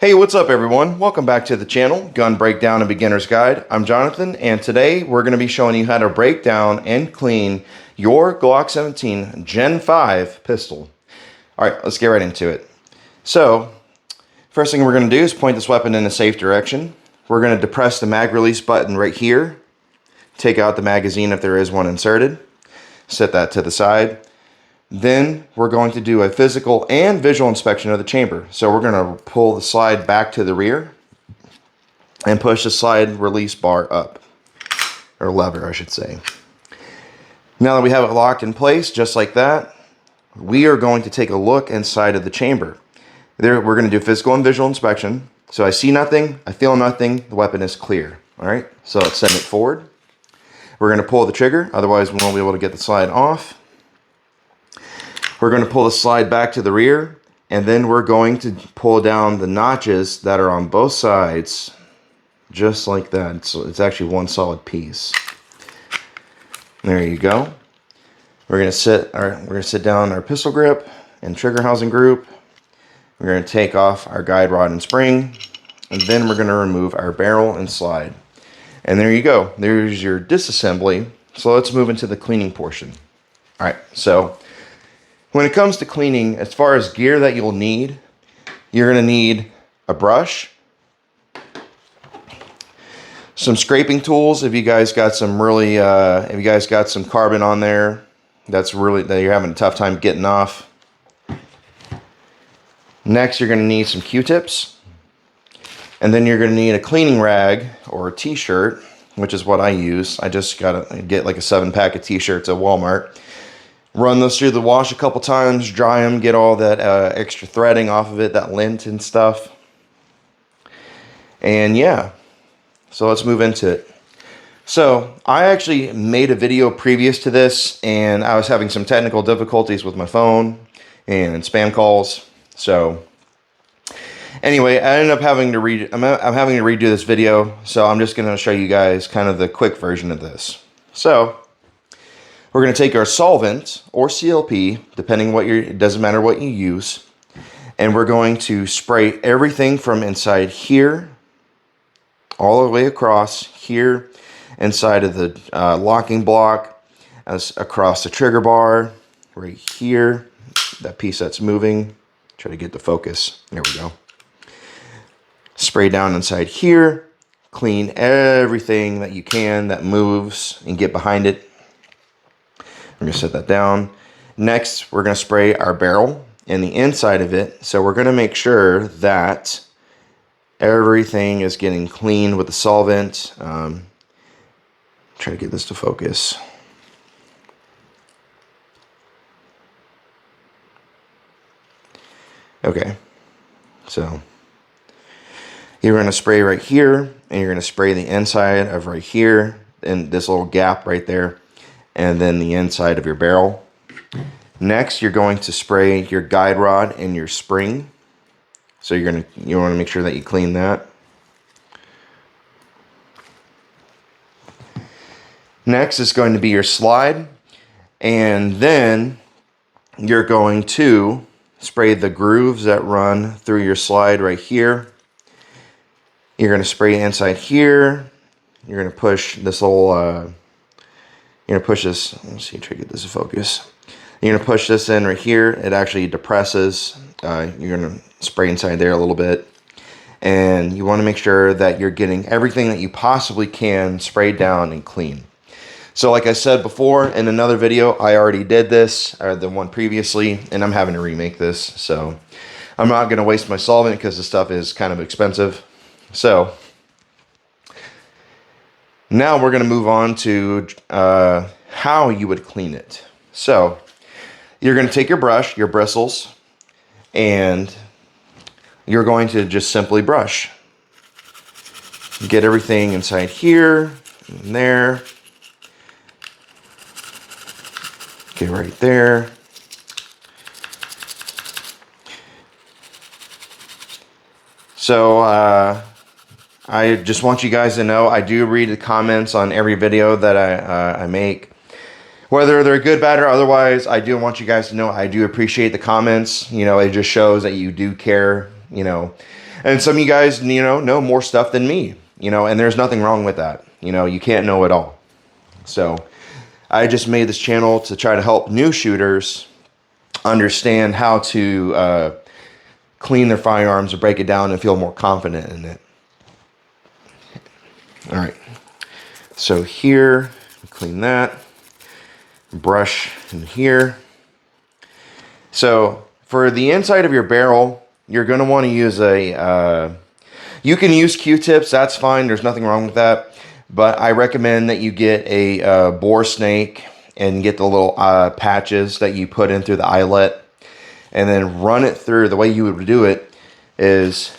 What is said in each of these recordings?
Hey, what's up everyone? Welcome back to the channel, Gun Breakdown and Beginner's Guide. I'm Jonathan, and today we're going to be showing you how to break down and clean your Glock 17 Gen 5 pistol. Alright, let's get right into it. So, first thing we're going to do is point this weapon in a safe direction. We're going to depress the mag release button right here. Take out the magazine if there is one inserted. Set that to the side. Then we're going to do a physical and visual inspection of the chamber. So we're going to pull the slide back to the rear and push the slide release bar up, or lever I should say. Now that we have it locked in place just like that, we are going to take a look inside of the chamber. There we're going to do physical and visual inspection. So I see nothing, I feel nothing, the weapon is clear. Alright, so let's send it forward. We're going to pull the trigger, otherwise we won't be able to get the slide off. We're going to pull the slide back to the rear, and then we're going to pull down the notches that are on both sides, just like that. So it's actually one solid piece. There you go. We're going to sit down our pistol grip and trigger housing group. We're going to take off our guide rod and spring, and then we're going to remove our barrel and slide. And there you go. There's your disassembly. So let's move into the cleaning portion. All right. So when it comes to cleaning, as far as gear that you'll need, you're going to need a brush, some scraping tools if you guys got some really, if you guys got some carbon on there that you're having a tough time getting off. Next, you're going to need some Q-tips, and then you're going to need a cleaning rag or a t-shirt, which is what I use. I just got to get like a 7-pack of t-shirts at Walmart. Run those through the wash a couple times, dry them, get all that extra threading off of it, that lint and stuff. And yeah, so let's move into it. So I actually made a video previous to this, and I was having some technical difficulties with my phone and spam calls. So anyway, I ended up having to I'm having to redo this video, so I'm just going to show you guys kind of the quick version of this. So we're going to take our solvent or CLP, depending it doesn't matter what you use, and we're going to spray everything from inside here all the way across here, inside of the locking block, across the trigger bar, right here, that piece that's moving. Try to get the focus. There we go. Spray down inside here, clean everything that you can that moves and get behind it. We're going to set that down. Next, we're going to spray our barrel and the inside of it. So we're going to make sure that everything is getting cleaned with the solvent. Try to get this to focus. Okay, so you're going to spray right here, and you're going to spray the inside of right here, and this little gap right there, and then the inside of your barrel. Next, you're going to spray your guide rod and your spring. So you want to make sure that you clean that. Next is going to be your slide, and then you're going to spray the grooves that run through your slide right here. You're going to spray inside here. You're going to push this little you're going to push this, let's see, try to get this to focus. You're going to push this in right here. It actually depresses. You're going to spray inside there a little bit. And you want to make sure that you're getting everything that you possibly can sprayed down and clean. So like I said before in another video, I already did this, or the one previously, and I'm having to remake this. So I'm not going to waste my solvent because the stuff is kind of expensive. So now we're going to move on to how you would clean it. So you're going to take your brush, your bristles, and you're going to just simply brush. Get everything inside here and there. Okay, right there. So I just want you guys to know I do read the comments on every video that I make. Whether they're good, bad, or otherwise, I do want you guys to know I do appreciate the comments. You know, it just shows that you do care you know. And some of you guys, you know more stuff than me, you know, and there's nothing wrong with that. You know, you can't know it all. So I just made this channel to try to help new shooters understand how to clean their firearms or break it down and feel more confident in it. All right. So here, clean that. Brush in here. So for the inside of your barrel, you're going to want to use you can use Q-tips, that's fine, there's nothing wrong with that. But I recommend that you get a bore snake and get the little patches that you put in through the eyelet, and then run it through. The way you would do it is,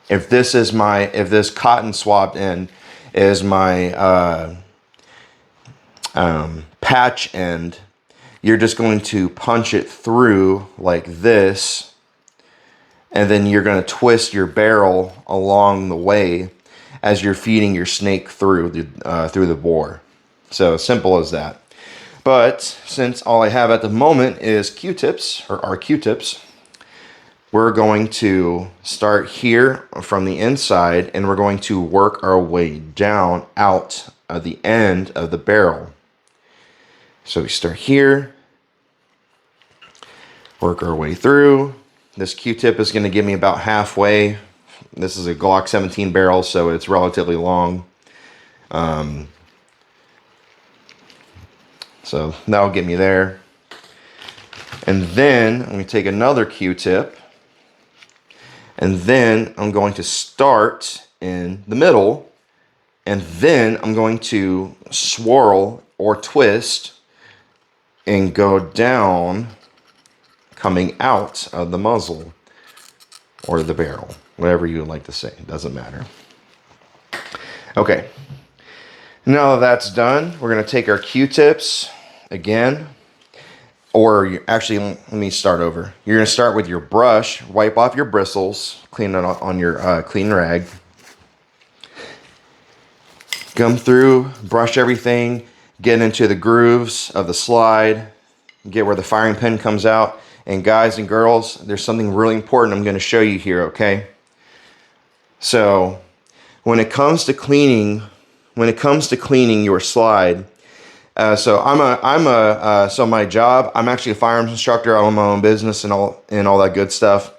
if this cotton swabbed end is my patch end, you're just going to punch it through like this, and then you're going to twist your barrel along the way as you're feeding your snake through the bore. So simple as that. But since all I have at the moment is Q-tips, or our Q-tips, we're going to start here from the inside, and we're going to work our way down out of the end of the barrel. So we start here, work our way through. This Q-tip is going to give me about halfway. This is a Glock 17 barrel, so it's relatively long. So that'll get me there. And then I'm going to take another Q-tip, and then I'm going to start in the middle, and then I'm going to swirl or twist and go down, coming out of the muzzle or the barrel, whatever you would like to say, it doesn't matter. Okay, now that that's done, we're going to take our Q-tips again, or actually, let me start over. You're going to start with your brush, wipe off your bristles, clean it on your clean rag, come through, brush everything, get into the grooves of the slide, get where the firing pin comes out. And guys and girls, there's something really important I'm going to show you here, okay? So when it comes to cleaning your slide, so so my job, I'm actually a firearms instructor. I own my own business and all that good stuff.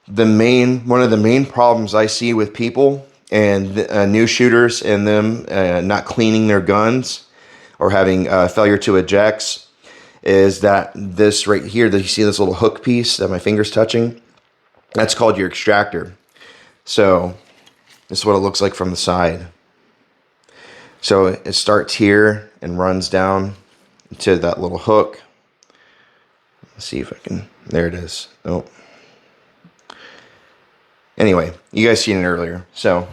One of the main problems I see with people and new shooters and them not cleaning their guns or having failure to ejects is that this right here, that you see this little hook piece that my finger's touching, that's called your extractor. So this is what it looks like from the side. So it starts here and runs down to that little hook. Let's see if I can, there it is. Oh. Anyway, you guys seen it earlier. So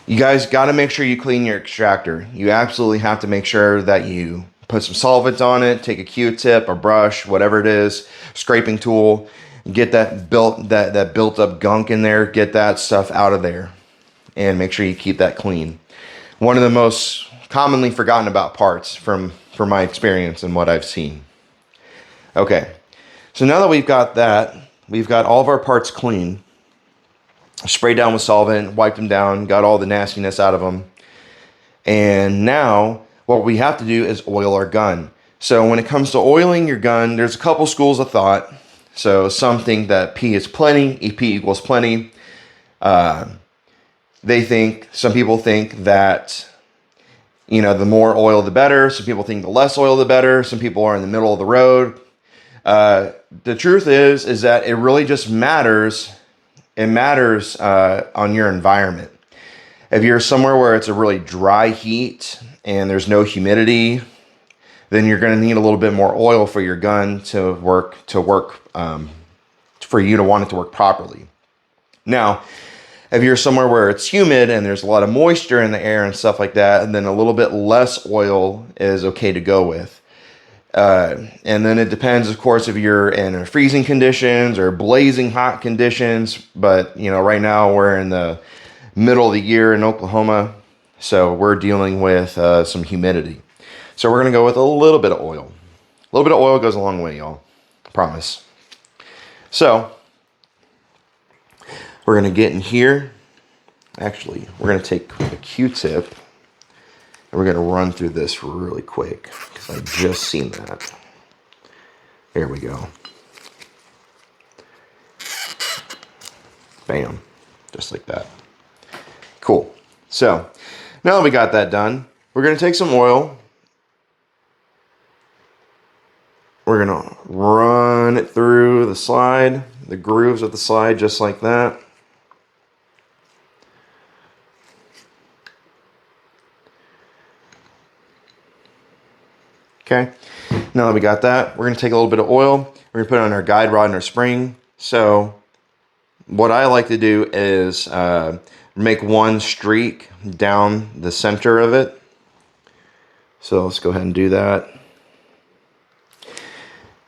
you guys got to make sure you clean your extractor. You absolutely have to make sure that you put some solvent on it, take a Q-tip, a brush, whatever it is, scraping tool, get that built up gunk in there, get that stuff out of there, and make sure you keep that clean. One of the most commonly forgotten about parts from my experience and what I've seen. Okay, so now that we've got all of our parts clean, sprayed down with solvent, wiped them down, got all the nastiness out of them, and now what we have to do is oil our gun. So when it comes to oiling your gun, there's a couple schools of thought. So some think that P is plenty, EP equals plenty. Some people think that, you know, the more oil, the better. Some people think the less oil, the better. Some people are in the middle of the road. The truth is that it really just matters. It matters on your environment. If you're somewhere where it's a really dry heat and there's no humidity, then you're going to need a little bit more oil for your gun to work, for you to want it to work properly. Now, if you're somewhere where it's humid and there's a lot of moisture in the air and stuff like that, then a little bit less oil is okay to go with. And then it depends, of course, if you're in freezing conditions or blazing hot conditions. But, you know, right now we're in the middle of the year in Oklahoma, so we're dealing with some humidity. So we're going to go with a little bit of oil. A little bit of oil goes a long way, y'all. I promise. So we're going to get in here. Actually, we're going to take a Q-tip and we're going to run through this really quick because I just seen that. There we go. Bam. Just like that. Cool. So now that we got that done, we're going to take some oil. We're going to run it through the slide, the grooves of the slide, just like that. Okay, now that we got that, we're going to take a little bit of oil. We're going to put it on our guide rod and our spring. So what I like to do is make one streak down the center of it. So let's go ahead and do that.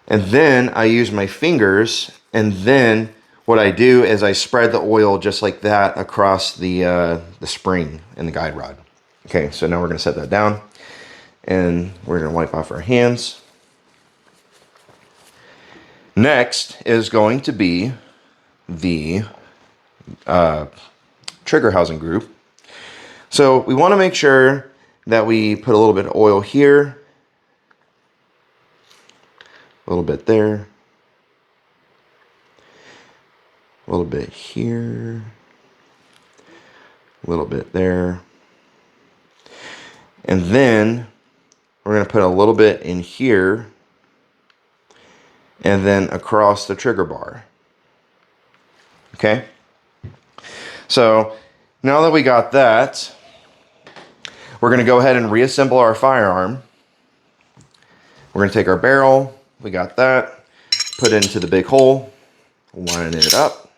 And then I use my fingers, and then what I do is I spread the oil just like that across the spring and the guide rod. Okay, so now we're going to set that down, and we're going to wipe off our hands. Next is going to be the trigger housing group. So we want to make sure that we put a little bit of oil here, a little bit there, a little bit here, a little bit there, and then we're going to put a little bit in here and then across the trigger bar. Okay, so now that we got that, we're going to go ahead and reassemble our firearm. We're going to take our barrel. We got that. Put it into the big hole. Line it up.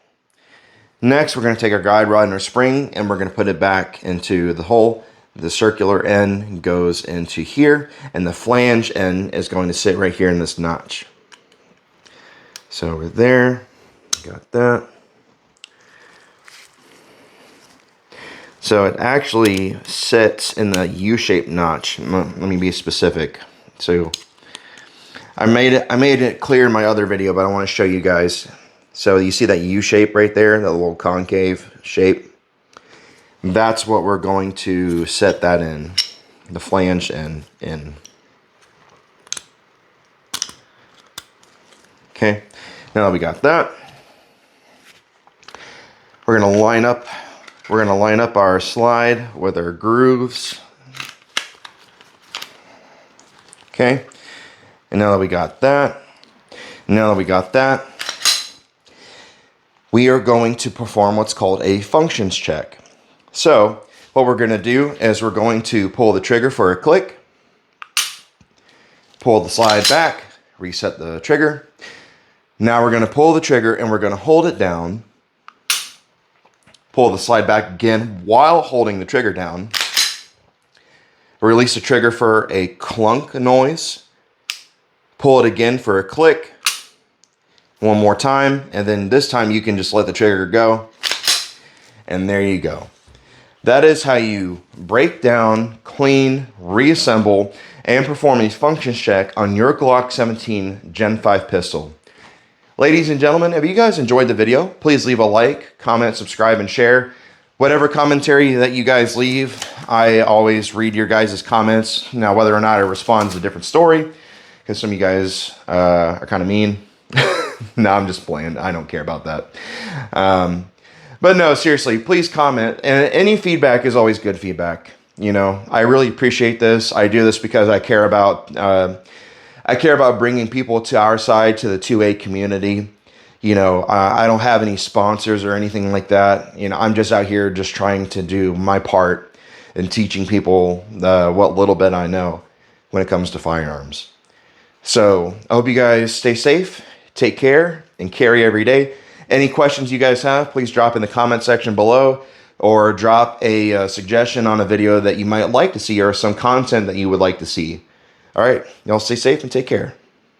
Next, we're going to take our guide rod and our spring, and we're going to put it back into the hole. The circular end goes into here, and the flange end is going to sit right here in this notch. So over there, got that. So it actually sits in the U-shaped notch. Let me be specific. So I made it clear in my other video, but I want to show you guys. So you see that U shape right there, that little concave shape? That's what we're going to set that in, the flange end in. Okay, now that we got that, we're gonna line up our slide with our grooves. Okay, and now that we got that, we are going to perform what's called a functions check. So what we're going to do is we're going to pull the trigger for a click, pull the slide back, reset the trigger. Now we're going to pull the trigger and we're going to hold it down, pull the slide back again while holding the trigger down, release the trigger for a clunk noise, pull it again for a click, one more time, and then this time you can just let the trigger go, and there you go. That is how you break down, clean, reassemble, and perform a functions check on your Glock 17 Gen 5 pistol. Ladies and gentlemen, if you guys enjoyed the video, please leave a like, comment, subscribe, and share. Whatever commentary that you guys leave, I always read your guys' comments. Now, whether or not I respond is a different story, because some of you guys are kind of mean. No, I'm just playing. I don't care about that. But no, seriously, please comment. And any feedback is always good feedback. You know, I really appreciate this. I do this because I care about bringing people to our side, to the 2A community. You know, I don't have any sponsors or anything like that. You know, I'm just out here just trying to do my part in teaching people what little bit I know when it comes to firearms. So I hope you guys stay safe, take care, and carry every day. Any questions you guys have, please drop in the comment section below, or drop a suggestion on a video that you might like to see or some content that you would like to see. All right, y'all stay safe and take care.